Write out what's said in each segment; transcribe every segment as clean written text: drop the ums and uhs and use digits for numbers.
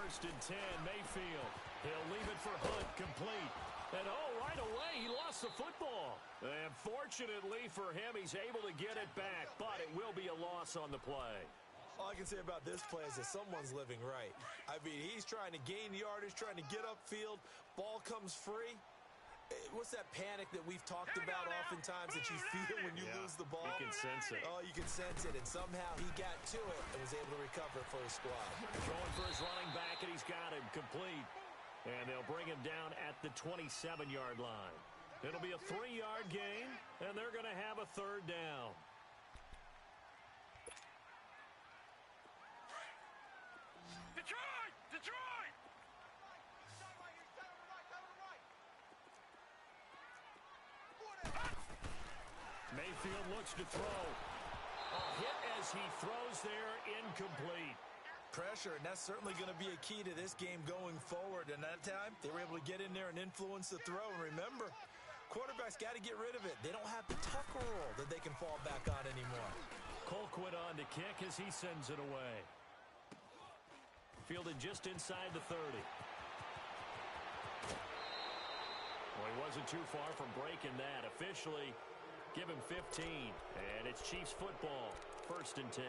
first and 10, Mayfield. He'll leave it for Hood, complete. And, right away, he lost the football. And fortunately for him, he's able to get it back, but it will be a loss on the play. All I can say about this play is that someone's living right. I mean, he's trying to gain yardage, trying to get upfield. Ball comes free. What's that panic that we've talked about oftentimes that you feel when you lose the ball? You can sense it. Oh, you can sense it, and somehow he got to it and was able to recover it for his squad. Throwing for his running back, and he's got him complete. And they'll bring him down at the 27-yard line. It'll be a 3-yard gain, and they're going to have a third down. Detroit! Detroit! Mayfield looks to throw. A hit as he throws there, incomplete. Pressure, and that's certainly going to be a key to this game going forward. And that time, they were able to get in there and influence the throw. And remember, quarterbacks got to get rid of it. They don't have the Tucker roll that they can fall back on anymore. Colquitt on to kick as he sends it away. Fielded just inside the 30. Well, he wasn't too far from breaking that. Officially, give him 15. And it's Chiefs football, first and 10.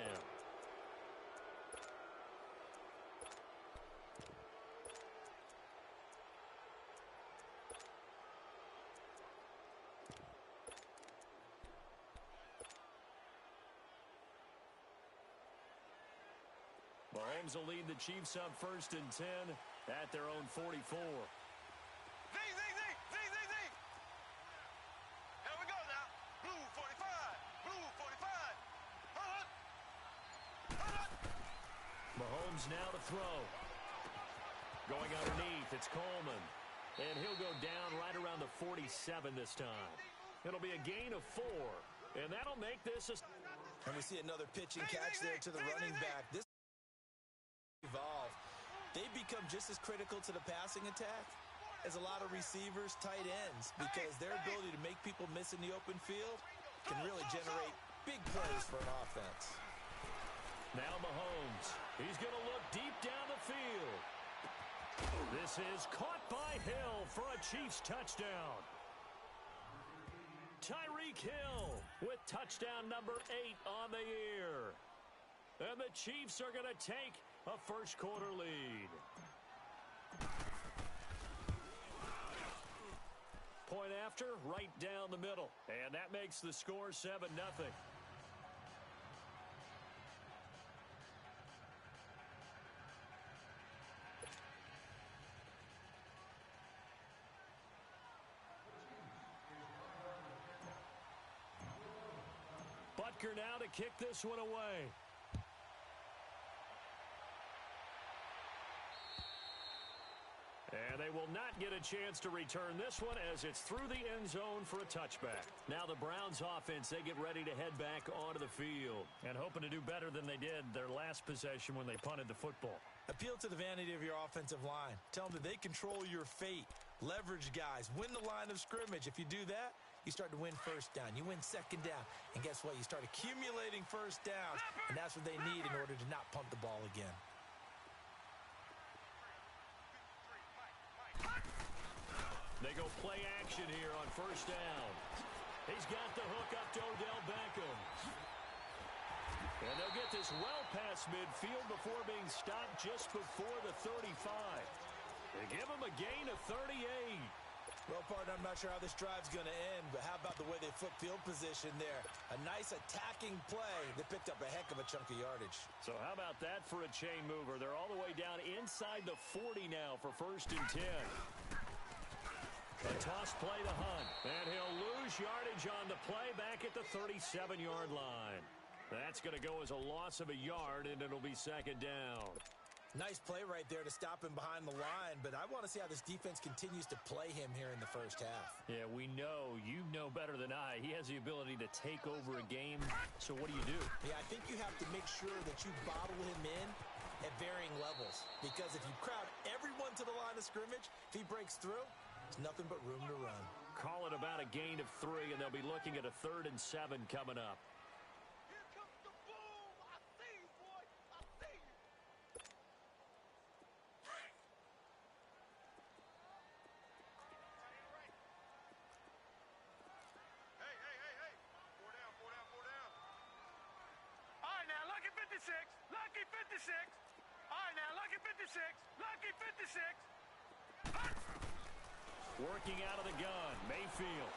Mahomes will lead the Chiefs up first and 10 at their own 44. Z. Here we go now. Blue 45. Blue 45. Mahomes now to throw. Going underneath, it's Coleman. And he'll go down right around the 47 this time. It'll be a gain of 4. And that'll make this a... And we see another pitch and catch there to the running back. This evolve. They become just as critical to the passing attack as a lot of receivers, tight ends, because their ability to make people miss in the open field can really generate big plays for an offense. Now Mahomes. He's going to look deep down the field. This is caught by Hill for a Chiefs touchdown. Tyreek Hill with touchdown number 8 on the year. And the Chiefs are going to take a first-quarter lead. Point after, right down the middle. And that makes the score 7-0. Butker now to kick this one away. And they will not get a chance to return this one as it's through the end zone for a touchback. Now the Browns offense, they get ready to head back onto the field and hoping to do better than they did their last possession when they punted the football. Appeal to the vanity of your offensive line. Tell them that they control your fate. Leverage guys. Win the line of scrimmage. If you do that, you start to win first down. You win second down. And guess what? You start accumulating first downs. And that's what they need in order to not punt the ball again. They go play action here on first down. He's got the hook up to Odell Beckham. And they'll get this well past midfield before being stopped just before the 35. They give him a gain of 38. Well, partner, I'm not sure how this drive's going to end, but how about the way they flip field position there? A nice attacking play that picked up a heck of a chunk of yardage. So how about that for a chain mover? They're all the way down inside the 40 now for first and 10. A toss play to Hunt. And he'll lose yardage on the play back at the 37-yard line. That's going to go as a loss of a yard, and it'll be second down. Nice play right there to stop him behind the line, but I want to see how this defense continues to play him here in the first half. Yeah, we know. You know better than I. He has the ability to take over a game, so what do you do? Yeah, I think you have to make sure that you bottle him in at varying levels, because if you crowd everyone to the line of scrimmage, if he breaks through, there's nothing but room to run. Call it about a gain of 3, and they'll be looking at a 3rd and 7 coming up. All right, now, lucky 56. Lucky 56. Working out of the gun, Mayfield.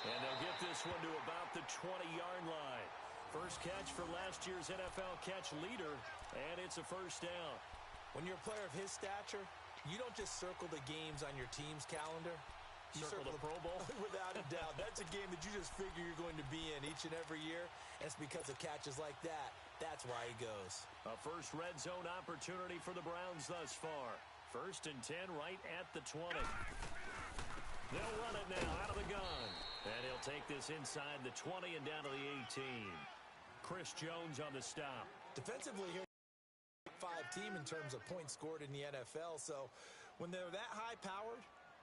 And they'll get this one to about the 20-yard line. First catch for last year's NFL catch leader, and it's a first down. When you're a player of his stature, you don't just circle the games on your team's calendar. You Circle the Pro Bowl? Without a doubt. That's a game that you just figure you're going to be in each and every year. And it's because of catches like that. That's why he goes. A first red zone opportunity for the Browns thus far. First and 10 right at the 20. They'll run it now out of the gun. And he'll take this inside the 20 and down to the 18. Chris Jones on the stop. Defensively here, 5 team in terms of points scored in the NFL. So when they're that high-powered,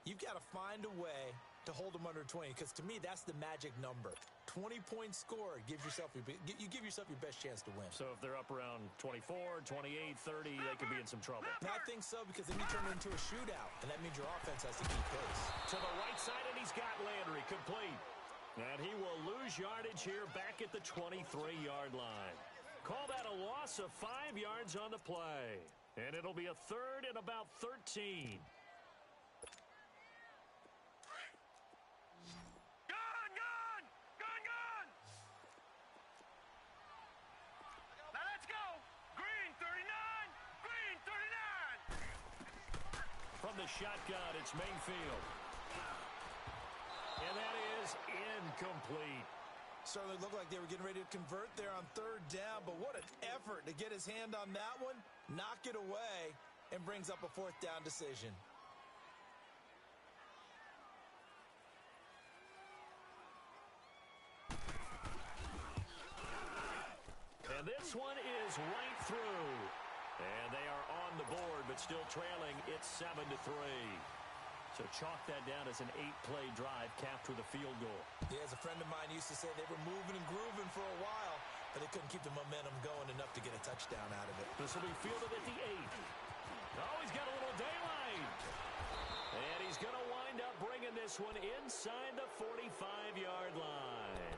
you've got to find a way to hold them under 20, because to me, that's the magic number. 20 points scored gives yourself you give yourself your best chance to win. So if they're up around 24, 28, 30, they could be in some trouble. And I think so, because then you turn it into a shootout, and that means your offense has to keep pace. To the right side, and he's got Landry complete. And he will lose yardage here back at the 23-yard line. Call that a loss of 5 yards on the play. And it'll be a third and about 13. From the shotgun, it's Mayfield. And that is incomplete. Certainly looked like they were getting ready to convert there on third down, but what an effort to get his hand on that one, knock it away, and brings up a fourth down decision. And this one is right through. And they are on the board, but still trailing. It's 7-3. So chalk that down as an 8-play drive capped with a field goal. Yeah, as a friend of mine used to say, they were moving and grooving for a while, but they couldn't keep the momentum going enough to get a touchdown out of it. This will be fielded at the 8. Oh, he's got a little daylight. And he's going to wind up bringing this one inside the 45-yard line.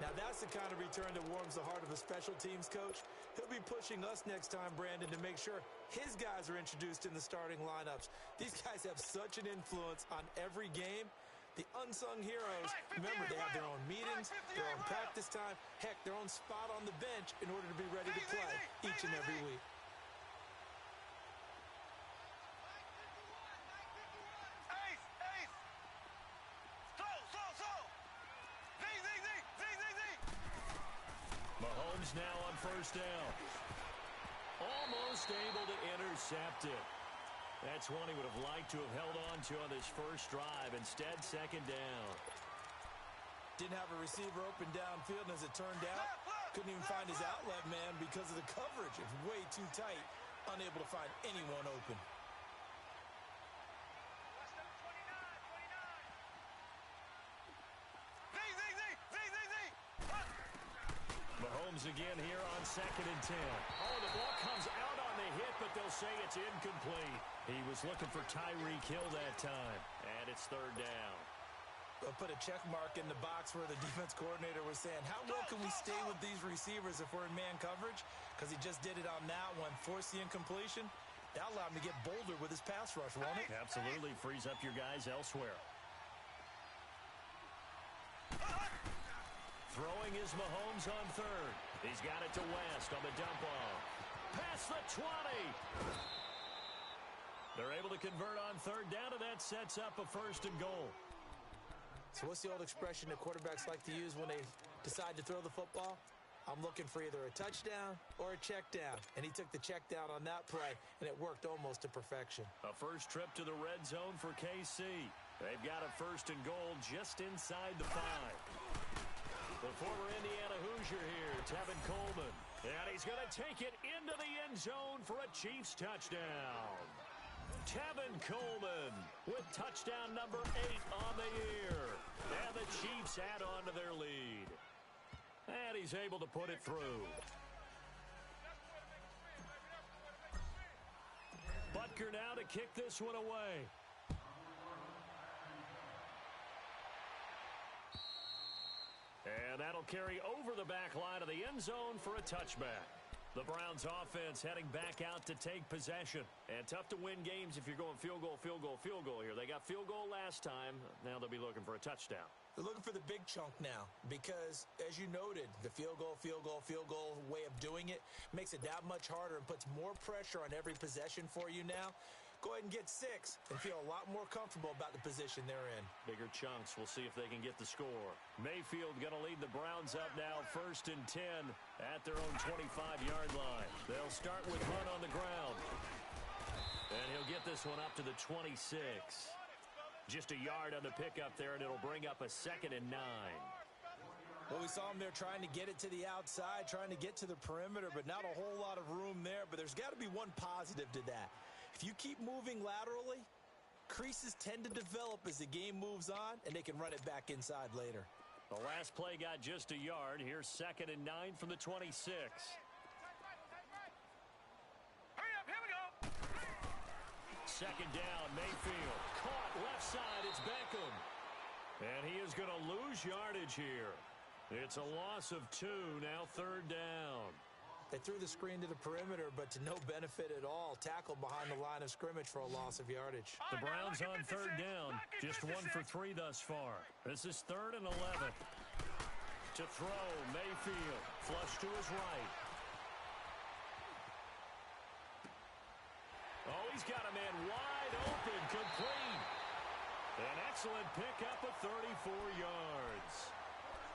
Now, that's the kind of return that warms the heart of a special teams coach. He'll be pushing us next time, Brandon, to make sure his guys are introduced in the starting lineups. These guys have such an influence on every game. The unsung heroes, remember, they have their own meetings, their own practice time, heck, their own spot on the bench in order to be ready to play each and every week. Mahomes now on first down. Almost able to intercept it. That's one he would have liked to have held on to on this first drive. Instead, second down. Didn't have a receiver open downfield, and as it turned out, couldn't even find his outlet man because of the coverage. It's way too tight, unable to find anyone open. Mahomes again here on second and 10. Oh, the ball comes out on the hit, but they'll say it's incomplete. He was looking for Tyreek Hill that time, and it's third down. They'll put a check mark in the box where the defense coordinator was saying, how well can we stay with these receivers if we're in man coverage? Because he just did it on that one, forced the incompletion. That allowed him to get bolder with his pass rush, won't it? Absolutely, frees up your guys elsewhere. Throwing is Mahomes on third. He's got it to West on the dump off. Past the 20. They're able to convert on third down, and that sets up a first and goal. So what's the old expression that quarterbacks like to use when they decide to throw the football? I'm looking for either a touchdown or a check down. And he took the check down on that play, and it worked almost to perfection. A first trip to the red zone for KC. They've got a first and goal just inside the 5. The former Indiana Hoosier here, Tevin Coleman. And he's going to take it into the end zone for a Chiefs touchdown. Tevin Coleman with touchdown number 8 on the year. And the Chiefs add on to their lead. And he's able to put it through. Butker now to kick this one away. And that'll carry over the back line of the end zone for a touchback. The Browns offense heading back out to take possession. And tough to win games if you're going field goal, field goal, field goal here. They got field goal last time. Now they'll be looking for a touchdown. They're looking for the big chunk now because, as you noted, the field goal, field goal, field goal way of doing it makes it that much harder and puts more pressure on every possession for you now. Go ahead and get 6 and feel a lot more comfortable about the position they're in. Bigger chunks. We'll see if they can get the score. Mayfield going to lead the Browns up now, 1st and 10 at their own 25-yard line. They'll start with Hunt on the ground. And he'll get this one up to the 26. Just a yard on the pickup there, and it'll bring up a 2nd and 9. Well, we saw him there trying to get it to the outside, trying to get to the perimeter, but not a whole lot of room there. But there's got to be one positive to that. If you keep moving laterally, creases tend to develop as the game moves on, and they can run it back inside later. The last play got just a yard. Here's 2nd and 9 from the 26. Hurry up, here we go. 2nd down, Mayfield. Caught left side, it's Beckham. And he is going to lose yardage here. It's a loss of 2, now 3rd down. They threw the screen to the perimeter, but to no benefit at all. Tackled behind the line of scrimmage for a loss of yardage. The Browns on 3rd down. Just 1 for 3 thus far. This is 3rd and 11. To throw, Mayfield. Flush to his right. Oh, he's got a man wide open, complete. An excellent pickup of 34 yards.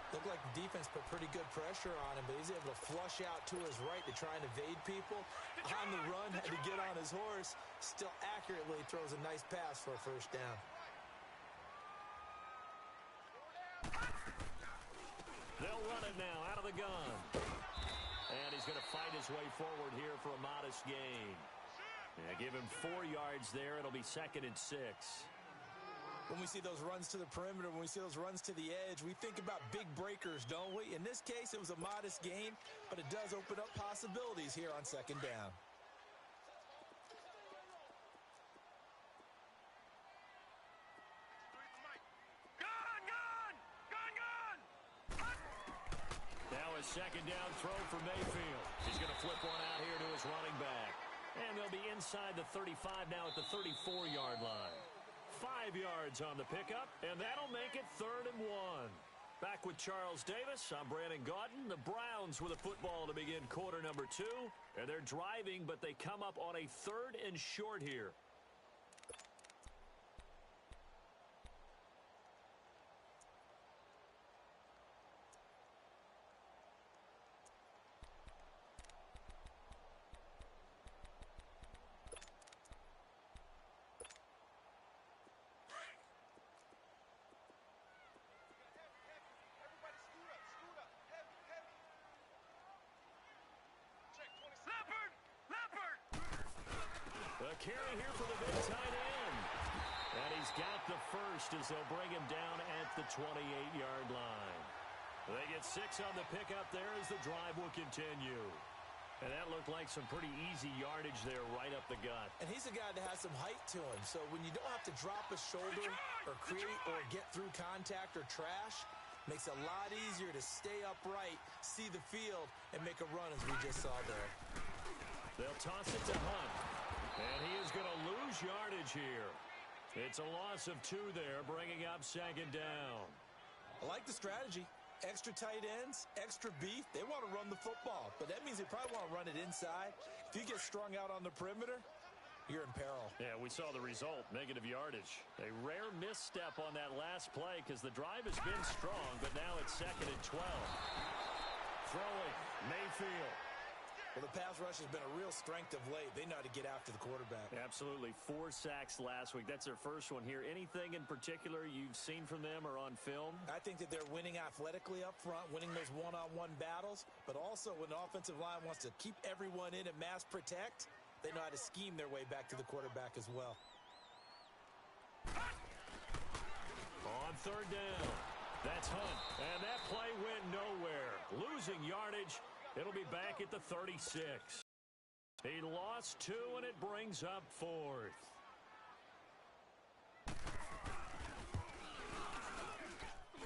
Looked like the defense put pretty good pressure on him, but he's able to flush out to his right to try and evade people. On the run, had to get on his horse. Still accurately throws a nice pass for a 1st down. They'll run it now out of the gun. And he's going to fight his way forward here for a modest gain. Yeah, give him 4 yards there. It'll be 2nd and 6. When we see those runs to the perimeter, when we see those runs to the edge, we think about big breakers, don't we? In this case, it was a modest gain, but it does open up possibilities here on 2nd down. Now a 2nd down throw for Mayfield. He's going to flip one out here to his running back. And they'll be inside the 35 now at the 34-yard line. 5 yards on the pickup, and that'll make it 3rd and 1. Back with Charles Davis, I'm Brandon Gaudin. The Browns with a football to begin quarter number 2. And they're driving, but they come up on a 3rd and short here. Carry here for the big tight end. And he's got the first as they'll bring him down at the 28-yard line. They get 6 on the pickup there as the drive will continue. And that looked like some pretty easy yardage there right up the gut. And he's a guy that has some height to him. So when you don't have to drop a shoulder or create or get through contact or trash, makes it a lot easier to stay upright, see the field, and make a run as we just saw there. They'll toss it to Hunt. And he is going to lose yardage here. It's a loss of 2 there, bringing up 2nd down. I like the strategy. Extra tight ends, extra beef. They want to run the football, but that means they probably want to run it inside. If you get strung out on the perimeter, you're in peril. Yeah, we saw the result, negative yardage. A rare misstep on that last play because the drive has been strong, but now it's 2nd and 12. Throwing, Mayfield. Well, the pass rush has been a real strength of late. They know how to get after the quarterback. Absolutely. 4 sacks last week. That's their first one here. Anything in particular you've seen from them or on film? I think that they're winning athletically up front, winning those one-on-one battles, but also when the offensive line wants to keep everyone in and mass protect, they know how to scheme their way back to the quarterback as well. On 3rd down, that's Hunt. And that play went nowhere. Losing yardage. It'll be back at the 36. He lost 2, and it brings up 4th.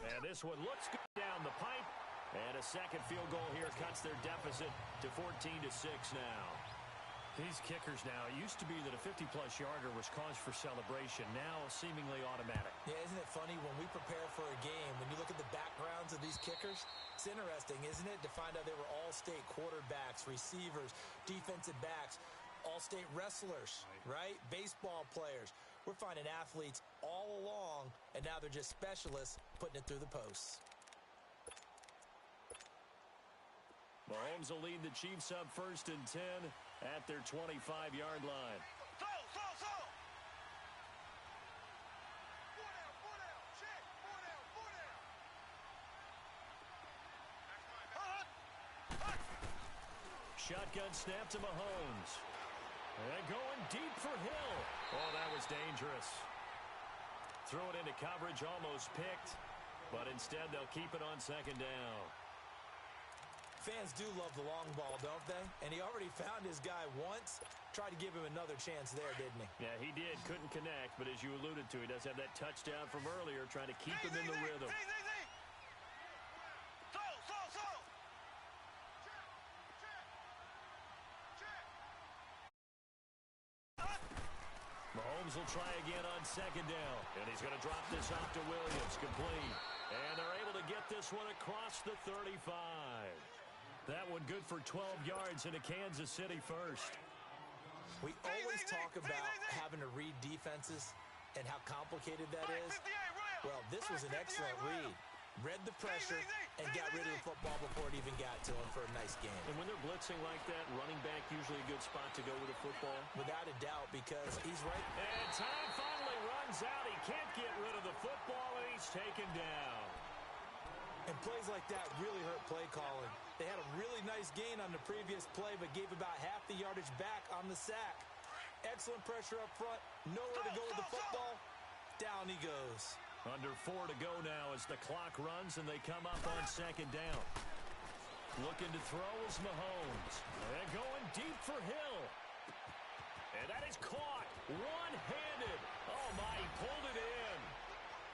And this one looks good down the pipe. And a second field goal here cuts their deficit to 14-6 now. These kickers now, it used to be that a 50-plus yarder was cause for celebration, now seemingly automatic. Yeah, isn't it funny when we prepare for a game, when you look at the backgrounds of these kickers, it's interesting, isn't it, to find out they were all-state quarterbacks, receivers, defensive backs, all-state wrestlers, right? Baseball players. We're finding athletes all along, and now they're just specialists putting it through the posts. Mahomes will lead the Chiefs up 1st and 10 at their 25-yard line. Throw. 4 down. Check. 4 down. Shotgun snap to Mahomes. And going deep for Hill. Oh, that was dangerous. Throw it into coverage, almost picked. But instead, they'll keep it on 2nd down. Fans do love the long ball, don't they? And he already found his guy once. Tried to give him another chance there, didn't he? Yeah, he did. Couldn't connect, but as you alluded to, he does have that touchdown from earlier, trying to keep him in the rhythm. Throw. Check. Mahomes will try again on 2nd down. And he's going to drop this off to Williams, complete. And they're able to get this one across the 35. That one good for 12 yards into Kansas City first. We always talk about having to read defenses and how complicated that is. Well, this was an excellent read. Read the pressure and got rid of the football before it even got to him for a nice game. And when they're blitzing like that, running back usually a good spot to go with the football. Without a doubt, because he's right. And time finally runs out. He can't get rid of the football, and he's taken down. And plays like that really hurt play calling. They had a really nice gain on the previous play, but gave about half the yardage back on the sack. Excellent pressure up front. Nowhere to go with the football. Down he goes. Under 4 to go now as the clock runs, and they come up on 2nd down. Looking to throw is Mahomes. And going deep for Hill. And that is caught. One-handed. Oh, my, he pulled it in.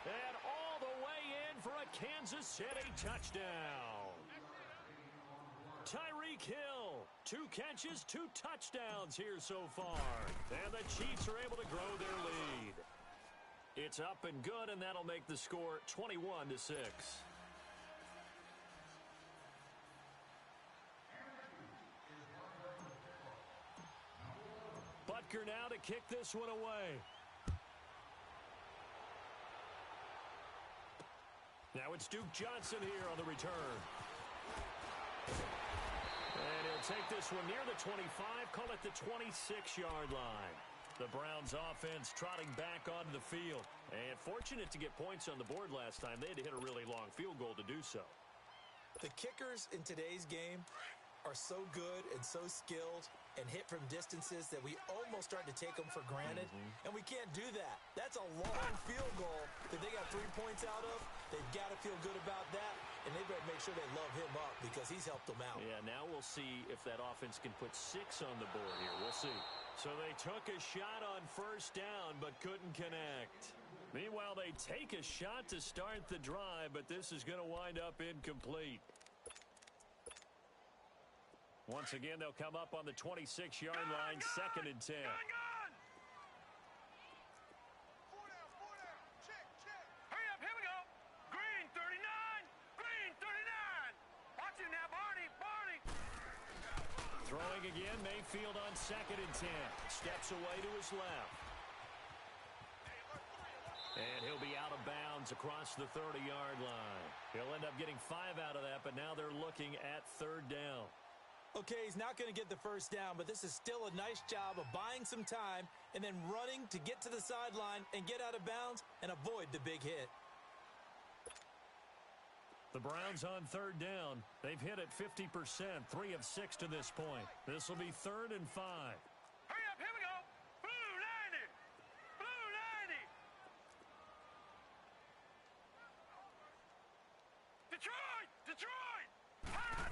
And all the way in for a Kansas City touchdown. Tyreek Hill, 2 catches, 2 touchdowns here so far. And the Chiefs are able to grow their lead. It's up and good, and that'll make the score 21-6. Butker now to kick this one away. Now it's Duke Johnson here on the return. And he'll take this one near the 25, call it the 26-yard line. The Browns offense trotting back onto the field. And fortunate to get points on the board last time. They had to hit a really long field goal to do so. The kickers in today's game are so good and so skilled and hit from distances that we almost start to take them for granted. And we can't do that. That's a long field goal that they got 3 points out of. They've got to feel good about that. And they better make sure they love him up because he's helped them out. Yeah, now we'll see if that offense can put 6 on the board here. We'll see. So they took a shot on 1st down but couldn't connect. Meanwhile, they take a shot to start the drive, but this is going to wind up incomplete. Once again, they'll come up on the 26-yard line, 2nd and 10. 4 down. Check. Hurry up, here we go. Green 39. Watch it now, Barney. Throwing again, Mayfield on 2nd and 10. Steps away to his left. And he'll be out of bounds across the 30-yard line. He'll end up getting 5 out of that, but now they're looking at 3rd down. Okay, he's not going to get the 1st down, but this is still a nice job of buying some time and then running to get to the sideline and get out of bounds and avoid the big hit. The Browns on 3rd down. They've hit it 50%, 3 of 6 to this point. This will be 3rd and 5. Hurry up, here we go. Blue 90. Detroit. Hot.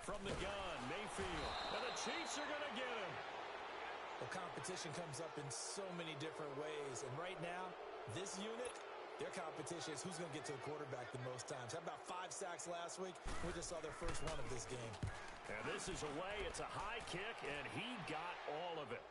From the gun, Mayfield. And the Chiefs are going to get him. The competition comes up in so many different ways. And right now, this unit, Their competition is who's going to get to the quarterback the most times. How about 5 sacks last week? We just saw their first one of this game. And this is away. It's a high kick, and he got all of it.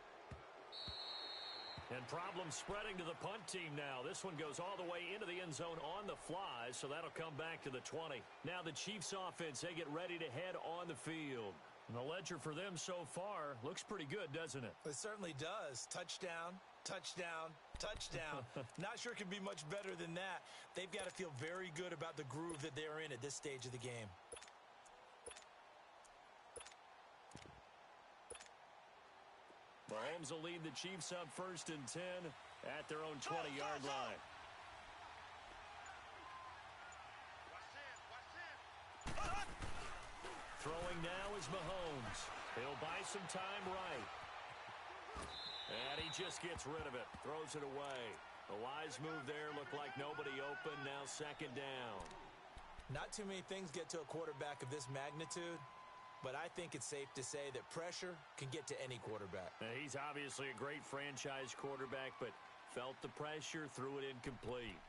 And problems spreading to the punt team now. This one goes all the way into the end zone on the fly, so that'll come back to the 20. Now the Chiefs offense, they get ready to head on the field. And the ledger for them so far looks pretty good, doesn't it? It certainly does. Touchdown, touchdown, touchdown. Not sure it can be much better than that. They've got to feel very good about the groove that they're in at this stage of the game. Mahomes will lead the Chiefs up 1st and 10 at their own 20-yard line. Throwing now is Mahomes. He'll buy some time right. And he just gets rid of it. Throws it away. A wise move there. Looked like nobody open. Now 2nd down. Not too many things get to a quarterback of this magnitude, but I think it's safe to say that pressure can get to any quarterback. Now, he's obviously a great franchise quarterback, but felt the pressure, threw it incomplete.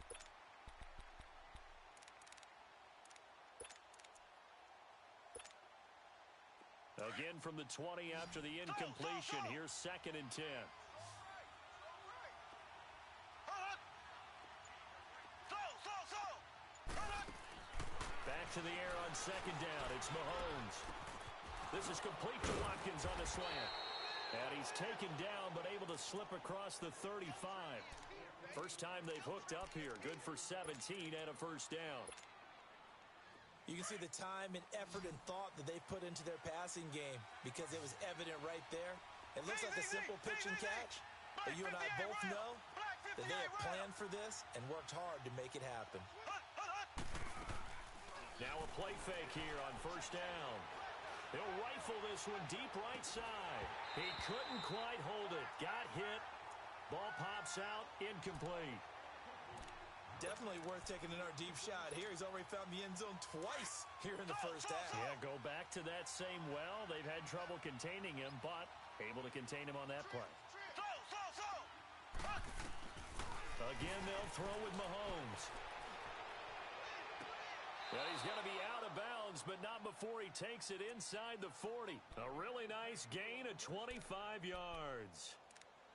Again from the 20 after the incompletion. Here's 2nd and 10. Back to the air on 2nd down. It's Mahomes. This is complete to Watkins on the slant. And he's taken down, but able to slip across the 35. First time they've hooked up here. Good for 17 and a 1st down. You can see the time and effort and thought that they put into their passing game because it was evident right there. It looks like a simple pitch and catch, but you and I both know that they have planned for this and worked hard to make it happen. Now a play fake here on 1st down. He'll rifle this one deep right side. He couldn't quite hold it. Got hit. Ball pops out. Incomplete. Definitely worth taking another deep shot here. He's already found the end zone twice here in the first half. Yeah, go back to that same well. They've had trouble containing him, but able to contain him on that play. Again, they'll throw with Mahomes. Well, he's going to be out of bounds, but not before he takes it inside the 40. A really nice gain of 25 yards.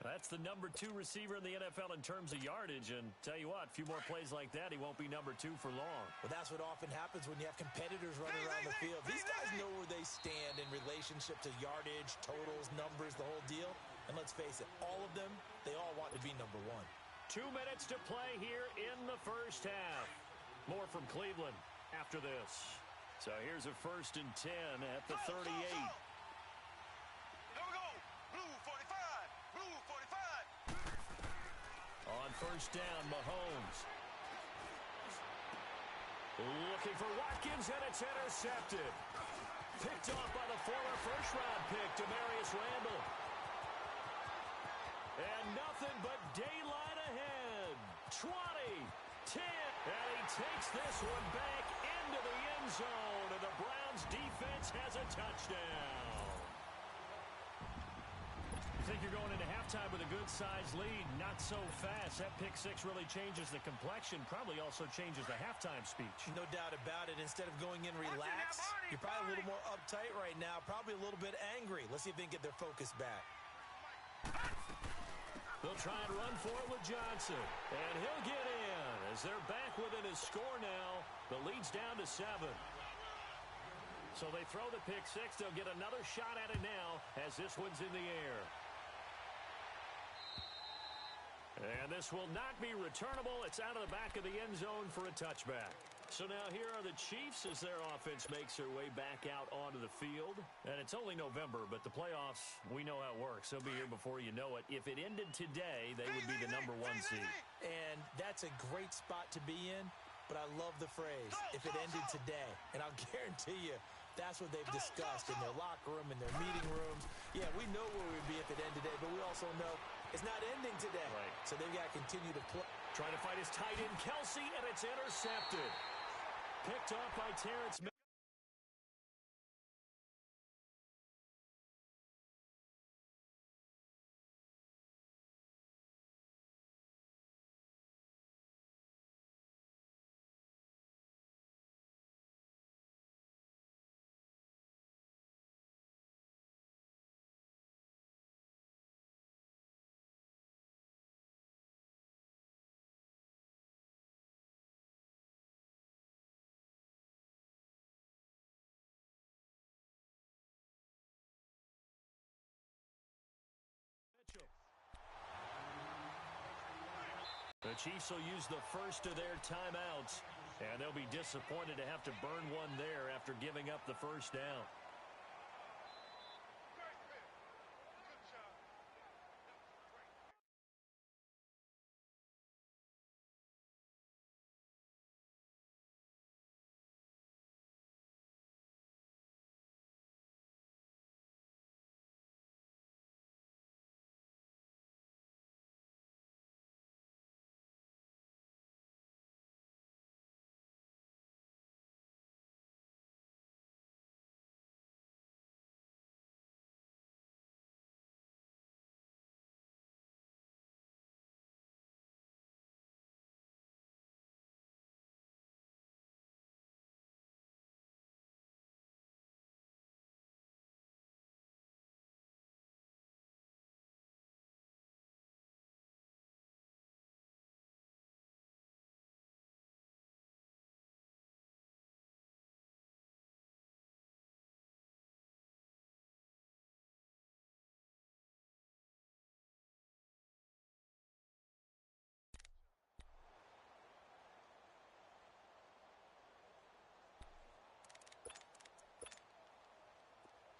That's the number 2 receiver in the NFL in terms of yardage, and tell you what, a few more plays like that, he won't be number 2 for long. Well, that's what often happens when you have competitors running around the field. These guys know where they stand in relationship to yardage, totals, numbers, the whole deal. And let's face it, all of them, they all want to be number 1. 2 minutes to play here in the first half. More from Cleveland after this. So here's a 1st and 10 at the 38. On 1st down, Mahomes. Looking for Watkins, and it's intercepted. Picked off by the former first-round pick, Demarius Randall. And nothing but daylight ahead. 20, 10, and he takes this one back into the end zone, and the Browns defense has a touchdown. You think you're going into halftime with a good-sized lead, not so fast. That pick 6 really changes the complexion, probably also changes the halftime speech. No doubt about it. Instead of going in relaxed, you're probably a little more uptight right now, probably a little bit angry. Let's see if they can get their focus back. They'll try and run for it with Johnson, and he'll get in as they're back within his score now. The lead's down to 7. So they throw the pick 6. They'll get another shot at it now as this one's in the air. And this will not be returnable. It's out of the back of the end zone for a touchback. So now here are the Chiefs as their offense makes their way back out onto the field. And it's only November, but the playoffs, we know how it works. They'll be here before you know it. If it ended today, they would be the number 1 seed. And that's a great spot to be in, but I love the phrase, if it ended today. And I'll guarantee you, that's what they've discussed in their locker room, in their meeting rooms. Yeah, we know where we'd be if it ended today, but we also know it's not ending today. Right. So they've got to continue to play. Trying to fight his tight end, Kelsey, and it's intercepted. Picked off by Terrence. The Chiefs will use the first of their timeouts, and they'll be disappointed to have to burn one there after giving up the first down.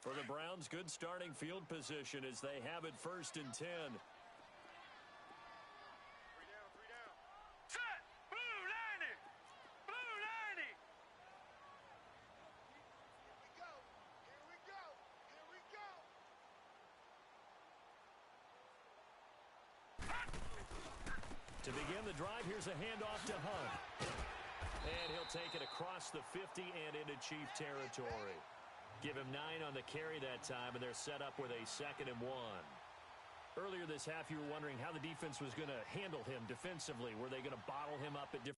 For the Browns, good starting field position as they have it 1st and 10. 3 down, 3 down. Set! Blue 90! Blue 90! Here we go. Here we go. Here we go. To begin the drive, here's a handoff to Hunt. And he'll take it across the 50 and into Chief territory. Give him 9 on the carry that time, and they're set up with a 2nd and 1. Earlier this half, you were wondering how the defense was going to handle him defensively. Were they going to bottle him up at different...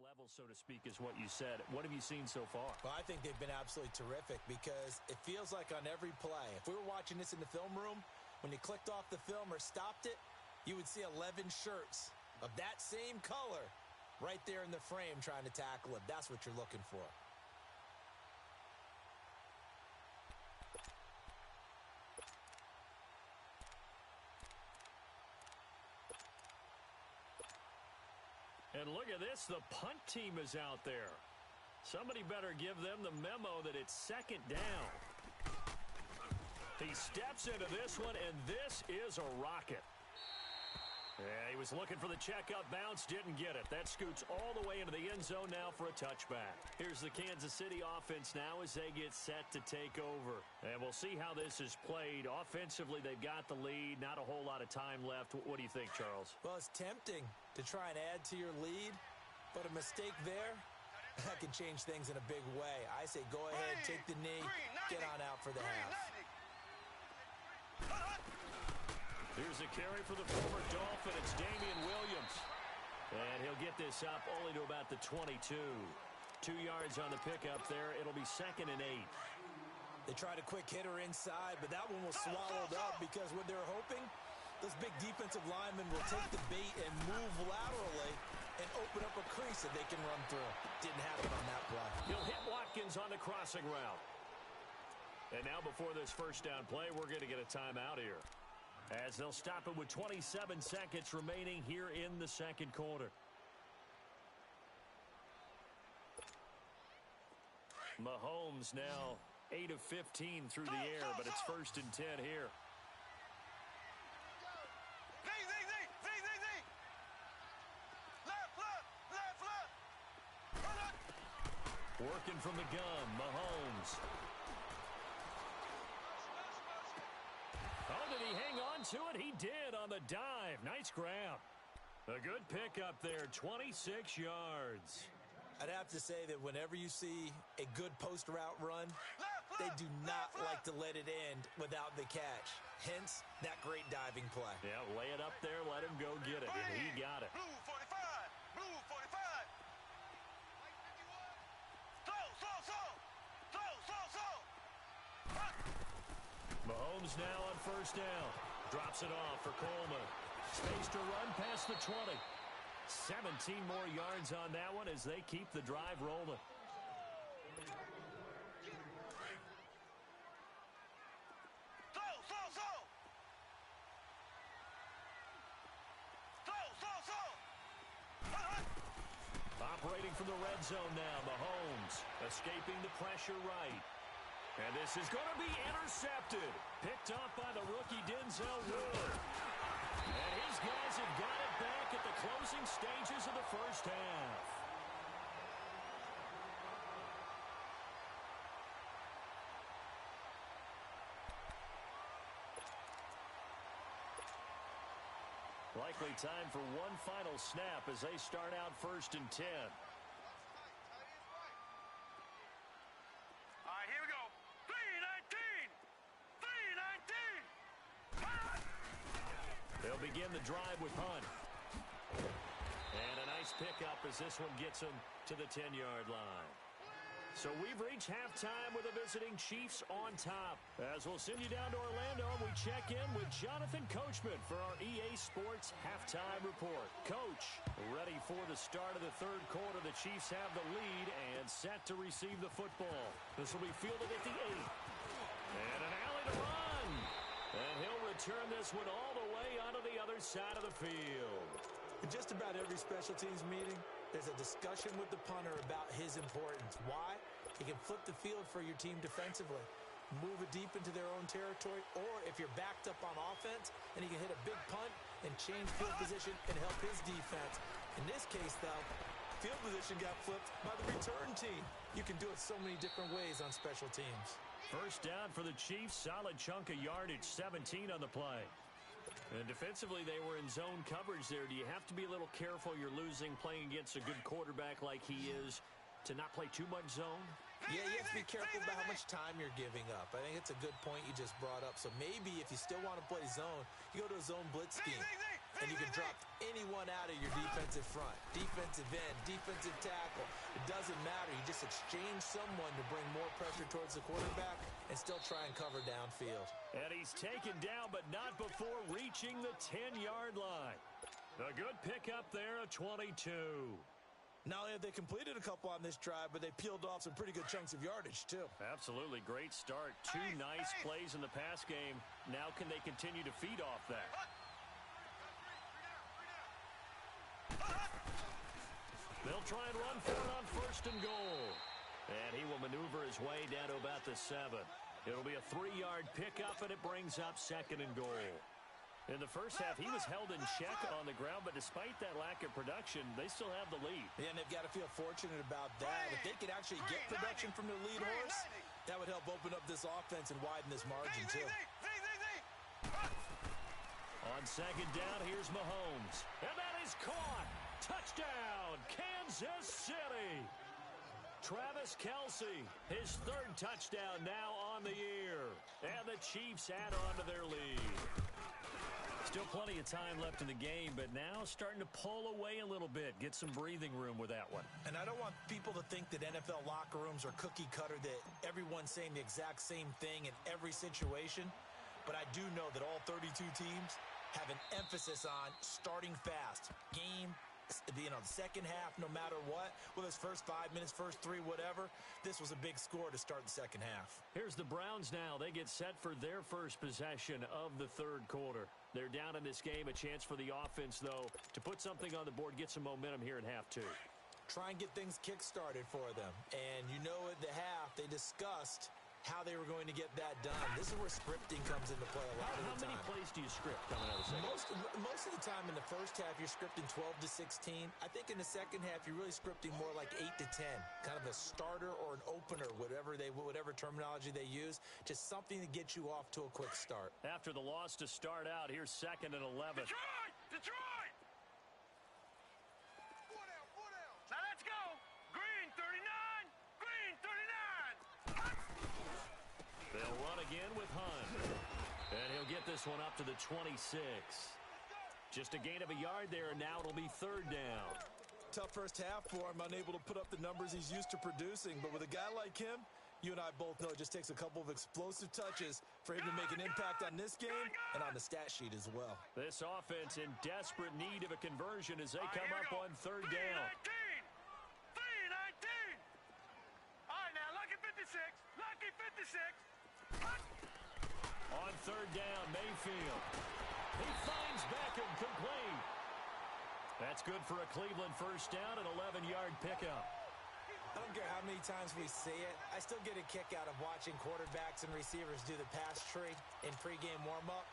level, so to speak, is what you said. What have you seen so far? Well, I think they've been absolutely terrific because it feels like on every play, if we were watching this in the film room, when you clicked off the film or stopped it, you would see 11 shirts of that same color right there in the frame trying to tackle it. That's what you're looking for. And look at this, the punt team is out there. Somebody better give them the memo that it's 2nd down. He steps into this one, and this is a rocket. Yeah, he was looking for the check-up bounce, didn't get it. That scoots all the way into the end zone now for a touchback. Here's the Kansas City offense now as they get set to take over. And we'll see how this is played. Offensively, they've got the lead. Not a whole lot of time left. What do you think, Charles? Well, it's tempting to try and add to your lead, but a mistake there, that can change things in a big way. I say go ahead, take the knee, get on out for the half. Here's a carry for the former Dolphin. It's Damian Williams. And he'll get this up only to about the 22. 2 yards on the pickup there. It'll be 2nd and 8. They tried a quick hitter inside, but that one was swallowed up because what they're hoping, those big defensive linemen will take the bait and move laterally and open up a crease that they can run through. Didn't happen on that play. He'll hit Watkins on the crossing route. And now before this first down play, we're going to get a timeout here, as they'll stop it with 27 seconds remaining here in the 2nd quarter. Mahomes now 8 of 15 through the air, but it's 1st and 10 here. Working from the gun, Mahomes. Oh, did he hang on to it? He did on the dive. Nice grab. A good pickup there, 26 yards. I'd have to say that whenever you see a good post route run, they do not like to let it end without the catch. Hence, that great diving play. Yeah, lay it up there, let him go get it, and he got it. Blue 45. Blue 45. Mahomes now on 1st down. Drops it off for Coleman. Space to run past the 20. 17 more yards on that one as they keep the drive rolling. Operating from the red zone now, Mahomes escaping the pressure right. And this is going to be intercepted. Picked up by the rookie Denzel Ward. And his guys have got it back at the closing stages of the first half. Likely time for one final snap as they start out 1st and 10. All right, here we go. 3-19. They'll begin the drive with Hunt. And a nice pickup as this one gets them to the 10-yard line. So we've reached halftime with the visiting Chiefs on top. As we'll send you down to Orlando, and we check in with Jonathan Coachman for our EA Sports Halftime Report. Coach, ready for the start of the third quarter. The Chiefs have the lead and set to receive the football. This will be fielded at the 8. And an alley to run. And he'll return this one all the way onto the other side of the field. In just about every special teams meeting, there's a discussion with the punter about his importance. Why? He can flip the field for your team defensively, move it deep into their own territory, or if you're backed up on offense, and he can hit a big punt and change field position and help his defense. In this case, though, field position got flipped by the return team. You can do it so many different ways on special teams. 1st down for the Chiefs. Solid chunk of yardage, 17 on the play. And defensively, they were in zone coverage there. Do you have to be a little careful you're losing playing against a good quarterback like he is to not play too much zone? Yeah, you have to be careful about how much time you're giving up. I think it's a good point you just brought up. So maybe if you still want to play zone, you go to a zone blitz scheme. And you can drop anyone out of your defensive front. Defensive end, defensive tackle. It doesn't matter. You just exchange someone to bring more pressure towards the quarterback and still try and cover downfield. And he's taken down, but not before reaching the 10-yard line. A good pickup there, a 22. Not only have they completed a couple on this drive, but they peeled off some pretty good chunks of yardage, too. Absolutely. Great start. 2 nice plays in the pass game. Now can they continue to feed off that? They'll try and run for it on 1st and goal. And he will maneuver his way down to about the 7. It'll be a 3-yard pickup, and it brings up 2nd and goal. In the first half, he was held in check on the ground, but despite that lack of production, they still have the lead. Yeah, and they've got to feel fortunate about that. If they could actually get production from their lead horse, that would help open up this offense and widen this margin, too. On 2nd down, here's Mahomes. And that is caught. Touchdown, Kansas City. Travis Kelce, his 3rd touchdown now on the year. And the Chiefs add on to their lead. Still plenty of time left in the game, but now starting to pull away a little bit. Get some breathing room with that one. And I don't want people to think that NFL locker rooms are cookie cutter, that everyone's saying the exact same thing in every situation. But I do know that all 32 teams have an emphasis on starting fast. Game, the second half, no matter what, whether it's first 5 minutes, first 3, whatever, this was a big score to start the second half. Here's the Browns now. They get set for their first possession of the third quarter. They're down in this game. A chance for the offense, though, to put something on the board, get some momentum here in half 2. try and get things kick-started for them. And you know at the half, they discussed how they were going to get that done. This is where scripting comes into play a lot of the time. How many plays do you script coming out of the second? Most of the time in the first half, you're scripting 12 to 16. I think in the second half, you're really scripting more like 8 to 10. Kind of a starter or an opener, whatever terminology they use. Just something to get you off to a quick start. After the loss to start out, here's 2nd and 11. Detroit! Detroit! 4 down. Now let's go. Green 39. Green 39. They'll run again with Hunt. And he'll get this one up to the 26. Just a gain of a yard there, and now it'll be 3rd down. Tough first half for him, unable to put up the numbers he's used to producing. But with a guy like him, you and I both know it just takes a couple of explosive touches for him to make an impact on this game and on the stat sheet as well. This offense in desperate need of a conversion as they come up on 3rd down. 3-19. All right, now, lucky 56. Lucky 56. On 3rd down, Mayfield. He finds Beckham complete. That's good for a Cleveland first down, an 11-yard pickup. I don't care how many times we see it. I still get a kick out of watching quarterbacks and receivers do the pass tree in pregame warm-up.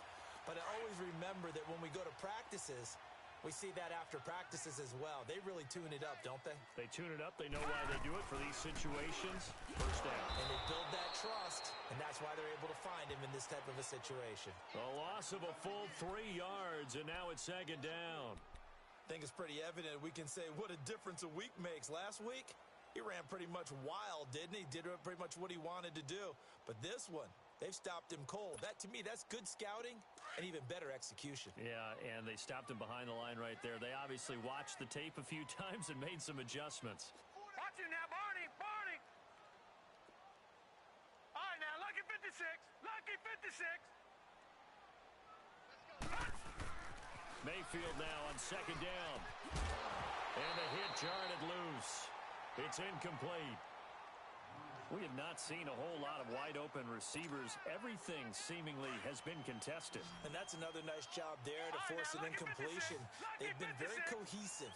But I always remember that when we go to practices, we see that after practices as well. They really tune it up, don't they? They tune it up. They know why they do it for these situations. First down. And they build that trust, and that's why they're able to find him in this type of a situation. A loss of a full 3 yards, and now it's 2nd down. I think it's pretty evident. We can say what a difference a week makes. Last week, he ran pretty much wild, didn't he? Did pretty much what he wanted to do. But this one, they've stopped him cold. That, to me, that's good scouting and even better execution. Yeah, and they stopped him behind the line right there. They obviously watched the tape a few times and made some adjustments. Watch him now, Barney. Barney. All right, now, lucky 56. Lucky 56. Mayfield now on 2nd down. And the hit jarred loose. It's incomplete. We have not seen a whole lot of wide-open receivers. Everything seemingly has been contested. And that's another nice job there to force an incompletion. They've been very cohesive,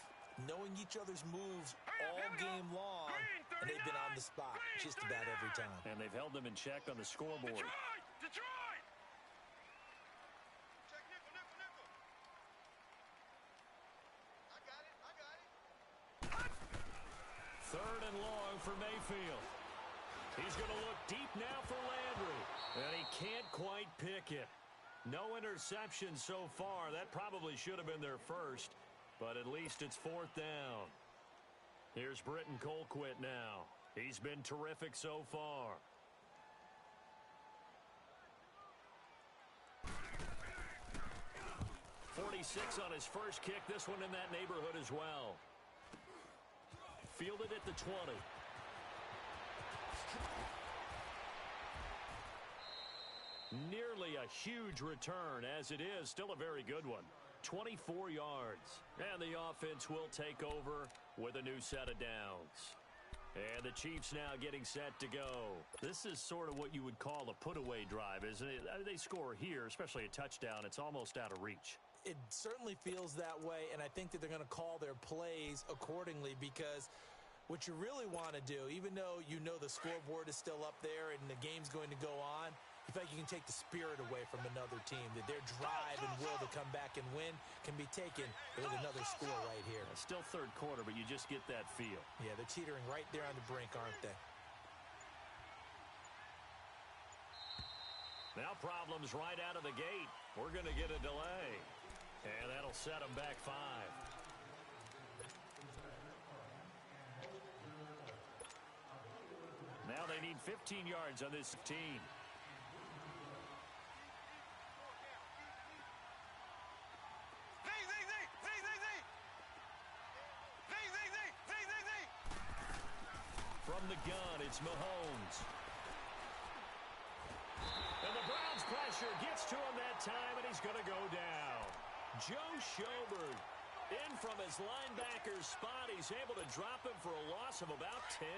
knowing each other's moves all game long, and they've been on the spot just about every time. And they've held them in check on the scoreboard. Detroit! Check nickel. I got it. 3rd and long for Mayfield. He's going to look deep now for Landry. And he can't quite pick it. No interception so far. That probably should have been their first. But at least it's 4th down. Here's Britton Colquitt now. He's been terrific so far. .46 on his first kick. This one in that neighborhood as well. Fielded at the 20. Nearly a huge return, as it is still a very good one. 24 yards. And the offense will take over with a new set of downs. And the Chiefs now getting set to go. This is sort of what you would call a put-away drive, isn't it? They score here, especially a touchdown. It's almost out of reach. It certainly feels that way, and I think that they're going to call their plays accordingly, because what you really want to do, even though you know the scoreboard is still up there and the game's going to go on, you feel like you can take the spirit away from another team, that their drive and will to come back and win can be taken with another score right here. Still 3rd quarter, but you just get that feel. Yeah, they're teetering right there on the brink, aren't they? Now problems right out of the gate. We're going to get a delay. And that'll set them back 5. Now they need 15 yards on this team. From the gun, it's Mahomes. And the Browns pressure gets to him that time, and he's going to go down. Joe Schobert in from his linebacker's spot. He's able to drop him for a loss of about 10.